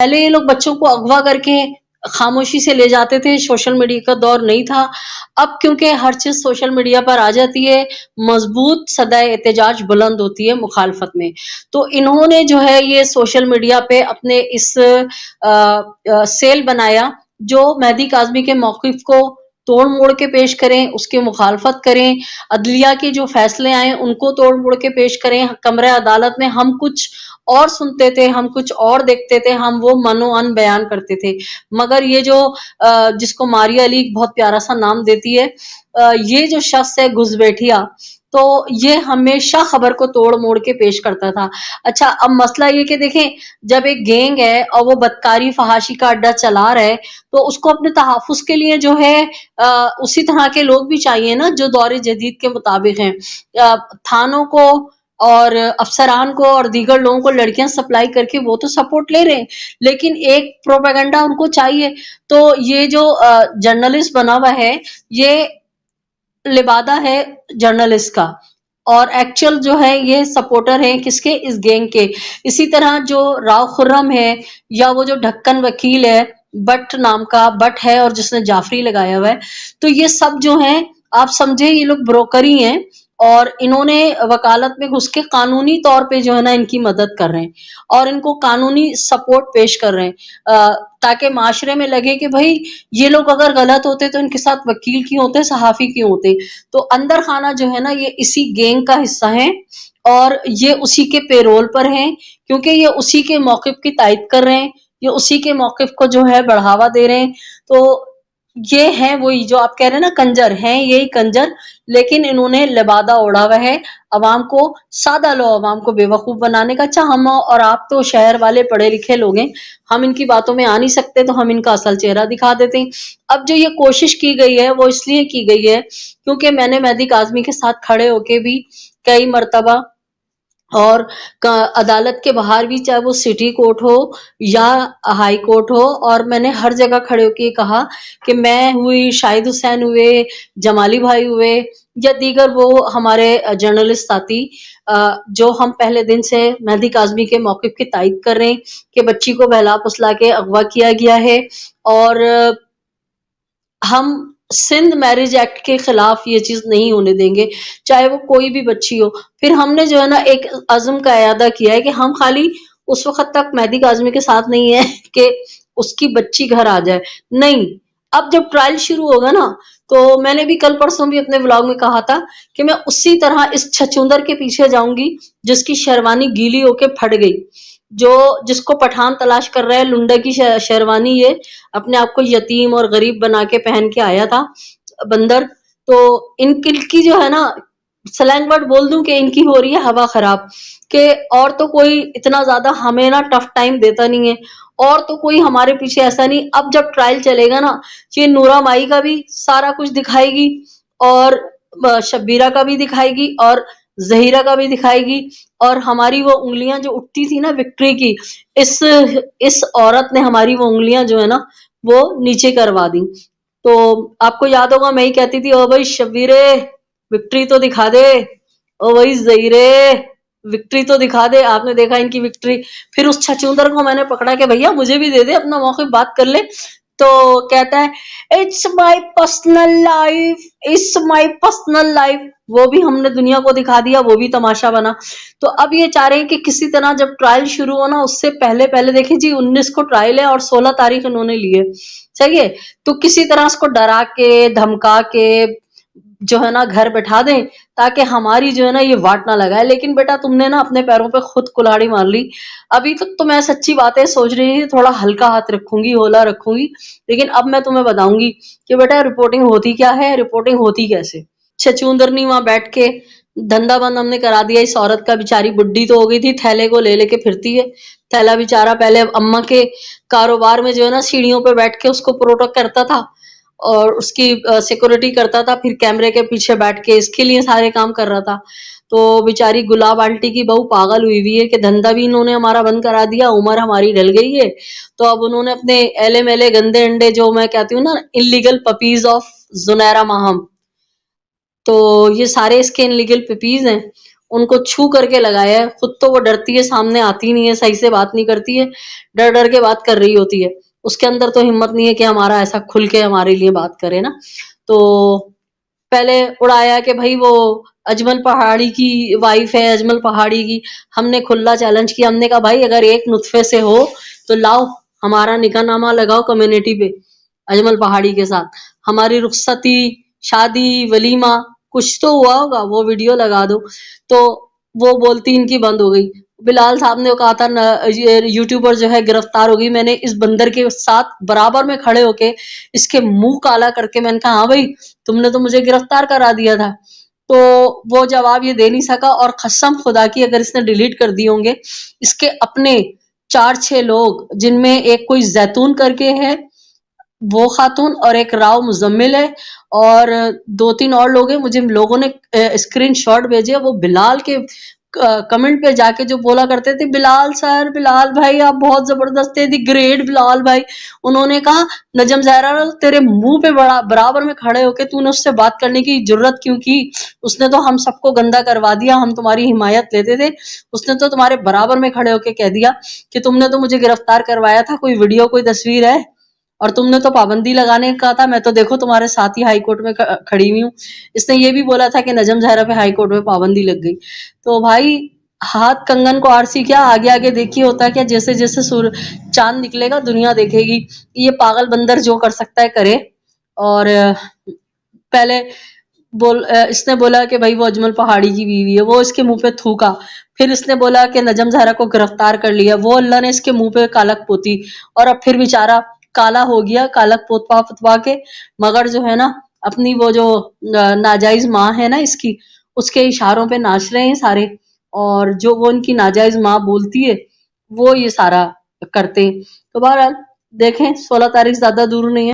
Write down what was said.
पहले ये लोग बच्चों को अगवा करके खामोशी से ले जाते थे, सोशल मीडिया का दौर नहीं था। अब क्योंकि हर चीज़ सोशल मीडिया पर आ जाती है, मज़बूत सदाए एहतजाज बुलंद होती है मुखालफत में। तो इन्होंने जो है ये सोशल मीडिया पे अपने इस सेल बनाया, जो मेहदी काज़मी के मौक़िफ़ को तोड़-मोड़ के पेश करें, उसकी मुखालफत करें, अदलिया के जो फैसले आए उनको तोड़-मोड़ के पेश करें। कमरे अदालत में हम कुछ और सुनते थे, हम कुछ और देखते थे, हम वो मनो-अन बयान करते थे। मगर ये जो जिसको मारिया अली बहुत प्यारा-सा नाम देती है, ये जो शख्स है घुसपैठिया, तो ये हमेशा खबर को तोड़-मोड़ के पेश करता था। अच्छा, अब मसला ये कि देखें, जब एक गैंग है और वो बदकारी फहाशी का अड्डा चला रहा है, तो उसको अपने तहफ़्फ़ुज़ के लिए जो है उसी तरह के लोग भी चाहिए ना जो दौर जदीद के मुताबिक हैं। थानों को और अफ़सरान को और दीगर लोगों को लड़कियाँ सप्लाई करके वो तो सपोर्ट ले रहे हैं, लेकिन एक प्रोपेगेंडा उनको चाहिए। तो ये जो जर्नलिस्ट बना हुआ है, ये लिबादा है जर्नलिस्ट का, और एक्चुअल जो है ये सपोर्टर है किसके, इस गैंग के। इसी तरह जो राव खुर्रम है, या वो जो ढक्कन वकील है, बट नाम का बट है और जिसने जाफरी लगाया हुआ है, तो ये सब जो हैं आप समझे ये लोग ब्रोकर ही हैं, और इन्होंने वकालत में घुस के कानूनी तौर पे जो है ना इनकी मदद कर रहे हैं और इनको कानूनी सपोर्ट पेश कर रहे हैं, ताकि माशरे में लगे कि भाई ये लोग अगर गलत होते तो इनके साथ वकील क्यों होते, सहाफ़ी क्यों होते। तो अंदर खाना जो है ना ये इसी गैंग का हिस्सा है और ये उसी के पेरोल पर हैं, क्योंकि ये उसी के मौक़िफ़ की तायद कर रहे हैं, ये उसी के मौक़िफ़ को जो है बढ़ावा दे रहे हैं। तो ये हैं वही जो आप कह रहे हैं ना कंजर, हैं यही कंजर, लेकिन इन्होंने लिबादा ओढ़ा हुआ है अवाम को, सादा लो अवाम को बेवकूफ़ बनाने का। अच्छा, हम और आप तो शहर वाले पढ़े लिखे लोग हैं, हम इनकी बातों में आ नहीं सकते, तो हम इनका असल चेहरा दिखा देते हैं। अब जो ये कोशिश की गई है वो इसलिए की गई है क्योंकि मैंने मेहदी काज़मी के साथ खड़े होके भी कई मर्तबा और अदालत के बाहर भी, चाहे वो सिटी कोर्ट हो या हाई कोर्ट हो, और मैंने हर जगह खड़े होके कहा कि मैं हुई, शाहिद हुसैन हुए, जमाली भाई हुए, या दीगर वो हमारे जर्नलिस्ट साथी, जो हम पहले दिन से मेहदी काज़मी के मौक़िफ़ की तायद कर रहे हैं कि बच्ची को बहला-फुसला के अगवा किया गया है, और हम सिंध मैरिज एक्ट के खिलाफ ये चीज़ नहीं होने देंगे, चाहे वो कोई भी बच्ची हो। फिर हमने जो है ना एक अज़्म का इरादा किया है कि हम खाली उस वक़्त तक मेहदी काज़मी के साथ नहीं है कि उसकी बच्ची घर आ जाए, नहीं। अब जब ट्रायल शुरू होगा ना, तो मैंने भी कल परसों भी अपने व्लॉग में कहा था कि मैं उसी तरह इस छछूंदर के पीछे जाऊँगी जिसकी शेरवानी गीली होके फट गई। जिसको पठान तलाश कर रहा है, लुंडा की शेरवानी, ये अपने आप को यतीम और गरीब बना के पहन के आया था बंदर। तो इनकी जो है ना, स्लैंग वर्ड बोल दूं कि इनकी हो रही है हवा खराब, कि और तो कोई इतना ज्यादा हमें ना टफ टाइम देता नहीं है, और तो कोई हमारे पीछे ऐसा नहीं। अब जब ट्रायल चलेगा ना, ये नूरा माई का भी सारा कुछ दिखाएगी, और शब्बीरा का भी दिखाएगी, और ज़हीरा का भी दिखाएगी, और हमारी वो उंगलियां जो उठती थी ना विक्ट्री की, इस औरत ने हमारी वो उंगलियां जो है ना वो नीचे करवा दी। तो आपको याद होगा मैं ही कहती थी, ओ भाई शब्बीरे विक्ट्री तो दिखा दे, ओ भाई ज़हीरे विक्ट्री तो दिखा दे। आपने देखा इनकी विक्ट्री। फिर उस छछूंदर को मैंने पकड़ा के भैया मुझे भी दे दे, अपना मौक़िफ़ बात कर ले। तो कहता है it's my personal life, it's my personal life. वो भी हमने दुनिया को दिखा दिया, वो भी तमाशा बना। तो अब ये चाह रहे हैं कि किसी तरह जब ट्रायल शुरू हो ना, उससे पहले पहले देखिए जी 19 को ट्रायल है और 16 तारीख इन्होंने ली है, सही है। तो किसी तरह उसको डरा के धमका के जो है ना घर बैठा दें, ताकि हमारी जो है ना ये वाट ना लगाए। लेकिन बेटा तुमने ना अपने पैरों पे खुद कुल्हाड़ी मार ली। अभी तक तो मैं सच्ची बातें सोच रही थी, थोड़ा हल्का हाथ रखूंगी, होला रखूंगी, लेकिन अब मैं तुम्हें बताऊंगी कि बेटा रिपोर्टिंग होती क्या है, रिपोर्टिंग होती कैसे। छछूंदरनी वहां बैठ के धंधा बंद हमने करा दिया इस औरत का। बेचारी बुड्ढी तो हो गई थी, थैले को ले लेके फिरती है। थैला बेचारा पहले अम्मा के कारोबार में जो है ना सीढ़ियों पे बैठ के उसको प्रोटेक्ट करता था और उसकी सिक्योरिटी करता था, फिर कैमरे के पीछे बैठ के इसके लिए सारे काम कर रहा था। तो बेचारी गुलाब आंटी की बहू पागल हुई है कि धंधा भी इन्होंने हमारा बंद करा दिया, उम्र हमारी ढल गई है। तो अब उन्होंने अपने एले मेले गंदे अंडे, जो मैं कहती हूँ ना illegal puppies of Junaira Maham, तो ये सारे इसके इनलीगल पपीज हैं, उनको छू करके लगाया है। खुद तो वो डरती है, सामने आती नहीं है, सही से बात नहीं करती है, डर डर के बात कर रही होती है। उसके अंदर तो हिम्मत नहीं है कि हमारा ऐसा खुल के हमारे लिए बात करे ना। तो पहले उड़ाया कि भाई वो अजमल पहाड़ी की वाइफ है, अजमल पहाड़ी की। हमने खुला चैलेंज किया, हमने कहा भाई अगर एक नुत्फे से हो तो लाओ हमारा निकाहनामा लगाओ कम्युनिटी पे अजमल पहाड़ी के साथ, हमारी रुखसती, शादी, वलीमा कुछ तो हुआ होगा, वो वीडियो लगा दो। तो वो बोलती इनकी बंद हो गई। बिलाल साहब ने कहा था ये यूट्यूबर जो है गिरफ्तार हो गई। मैंने इस बंदर के साथ बराबर में खड़े होके इसके मुंह काला करके मैंने कहा हाँ भाई तुमने तो मुझे गिरफ्तार करा दिया था। तो वो जवाब ये दे नहीं सका, और कसम खुदा की अगर इसने डिलीट कर दिए होंगे इसके अपने 4-6 लोग, जिनमें एक कोई जैतून करके है वो खातून, और एक राव मुजम्मिल है, और 2-3 और लोग हैं। मुझे लोगों ने स्क्रीनशॉट भेजे, वो बिलाल के कमेंट पे जाके जो बोला करते थे बिलाल सर, बिलाल भाई आप बहुत जबरदस्त थे, दी ग्रेट बिलाल भाई। उन्होंने कहा नजम जहरा तेरे मुंह पे बराबर में खड़े होके तूने उससे बात करने की जरूरत क्यों की? उसने तो हम सबको गंदा करवा दिया, हम तुम्हारी हिमायत लेते थे, उसने तो तुम्हारे बराबर में खड़े होके कह दिया कि तुमने तो मुझे गिरफ्तार करवाया था, कोई वीडियो कोई तस्वीर है? और तुमने तो पाबंदी लगाने का था, मैं तो देखो तुम्हारे साथ ही हाई कोर्ट में खड़ी हुई हूँ। इसने ये भी बोला था कि नजम जहरा पे हाई कोर्ट में पाबंदी लग गई। तो भाई हाथ कंगन को आरसी क्या, आगे आगे देखिए होता क्या, जैसे जैसे चांद निकलेगा दुनिया देखेगी। ये पागल बंदर जो कर सकता है करे। और पहले इसने बोला कि भाई वो अजमल पहाड़ी की बीवी है, वो इसके मुंह पे थूका। फिर इसने बोला कि नजम जहरा को गिरफ्तार कर लिया, वो अल्लाह ने इसके मुंह पे कालक पोती, और अब फिर बेचारा काला हो गया, कालक पोतवा पुतवा के। मगर जो है ना अपनी वो जो नाजायज माँ है ना इसकी, उसके इशारों पे नाच रहे हैं सारे, और जो वो उनकी नाजायज माँ बोलती है वो ये सारा करते हैं। तो बहरहाल देखें 16 तारीख ज्यादा दूर नहीं है।